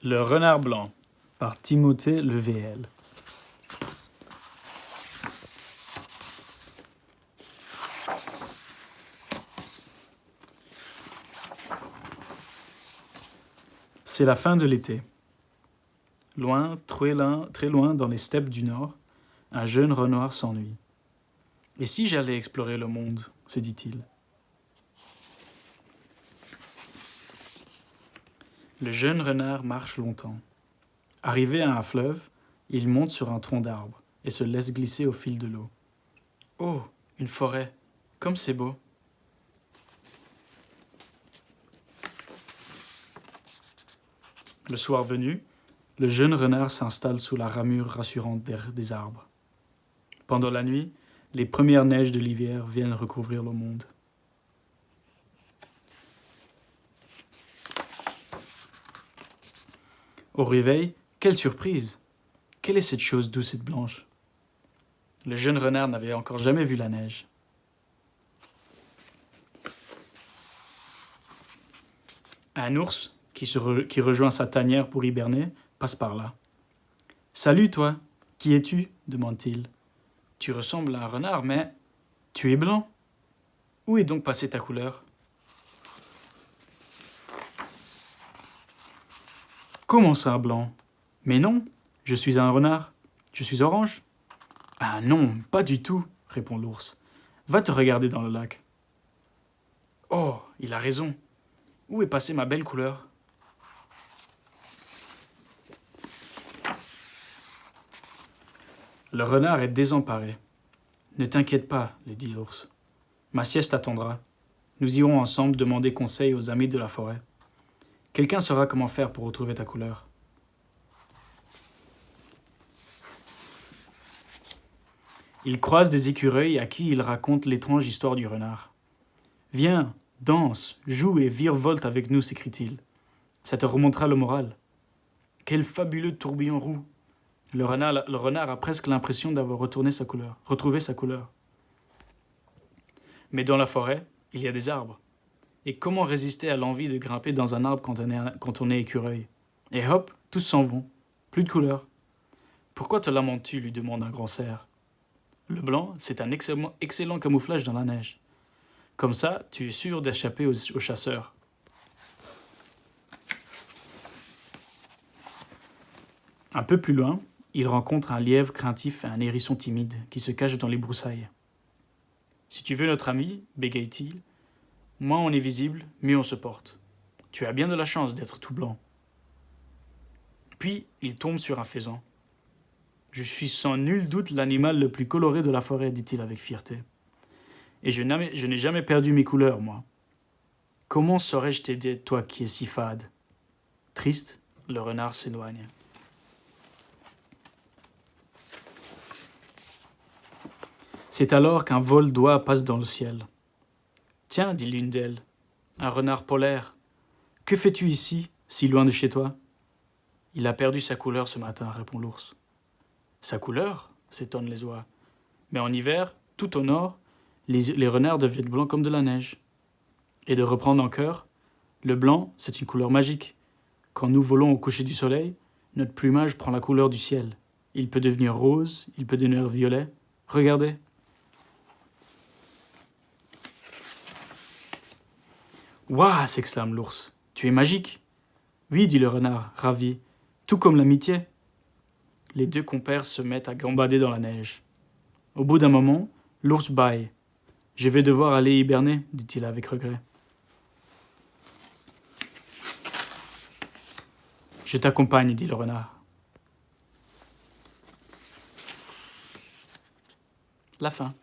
Le renard blanc par Timothée Levéel. C'est la fin de l'été. Loin, très loin dans les steppes du nord, un jeune renard s'ennuie. Et si j'allais explorer le monde, se dit-il. Le jeune renard marche longtemps. Arrivé à un fleuve, il monte sur un tronc d'arbre et se laisse glisser au fil de l'eau. Oh, une forêt, comme c'est beau. Le soir venu, le jeune renard s'installe sous la ramure rassurante des arbres. Pendant la nuit, les premières neiges de l'hiver viennent recouvrir le monde. Au réveil, quelle surprise! Quelle est cette chose douce et blanche? Le jeune renard n'avait encore jamais vu la neige. Un ours, qui rejoint sa tanière pour hiberner, passe par là. « Salut toi, qui es-tu » demande-t-il. « Tu ressembles à un renard, mais tu es blanc. Où est donc passée ta couleur ?»« Comment ça, blanc ? Mais non, je suis un renard. Je suis orange. »« Ah non, pas du tout, » répond l'ours. « Va te regarder dans le lac. »« Oh, il a raison. Où est passée ma belle couleur ?» Le renard est désemparé. « Ne t'inquiète pas, lui dit l'ours. Ma sieste attendra. Nous irons ensemble demander conseil aux amis de la forêt. Quelqu'un saura comment faire pour retrouver ta couleur. » Il croise des écureuils à qui il raconte l'étrange histoire du renard. « Viens, danse, joue et virevolte avec nous, s'écrie-t-il. Ça te remontera le moral. Quel fabuleux tourbillon roux. Le renard a presque l'impression d'avoir retrouvé sa couleur. Mais dans la forêt, il y a des arbres. Et comment résister à l'envie de grimper dans un arbre quand on est écureuil? Et hop, tous s'en vont. Plus de couleur. Pourquoi te lamentes-tu lui demande un grand cerf. Le blanc, c'est un excellent camouflage dans la neige. Comme ça, tu es sûr d'échapper aux chasseurs. Un peu plus loin, il rencontre un lièvre craintif et un hérisson timide qui se cachent dans les broussailles. « Si tu veux notre ami, bégaye-t-il, moins on est visible, mieux on se porte. Tu as bien de la chance d'être tout blanc. » Puis il tombe sur un faisan. « Je suis sans nul doute l'animal le plus coloré de la forêt, dit-il avec fierté. Et je n'ai jamais perdu mes couleurs, moi. Comment saurais-je t'aider, toi qui es si fade ?» Triste, le renard s'éloigne. C'est alors qu'un vol d'oies passe dans le ciel. « Tiens, dit l'une d'elles, un renard polaire. Que fais-tu ici, si loin de chez toi ?»« Il a perdu sa couleur ce matin, répond l'ours. »« Sa couleur ?» s'étonnent les oies. Mais en hiver, tout au nord, les renards deviennent blancs comme de la neige. Et de reprendre en chœur, le blanc, c'est une couleur magique. Quand nous volons au coucher du soleil, notre plumage prend la couleur du ciel. Il peut devenir rose, il peut devenir violet. Regardez. « Ouah !» s'exclame l'ours. « Tu es magique !»« Oui, dit le renard, ravi, tout comme l'amitié. » Les deux compères se mettent à gambader dans la neige. Au bout d'un moment, l'ours bâille. « Je vais devoir aller hiberner, dit-il avec regret. »« Je t'accompagne, dit le renard. La fin.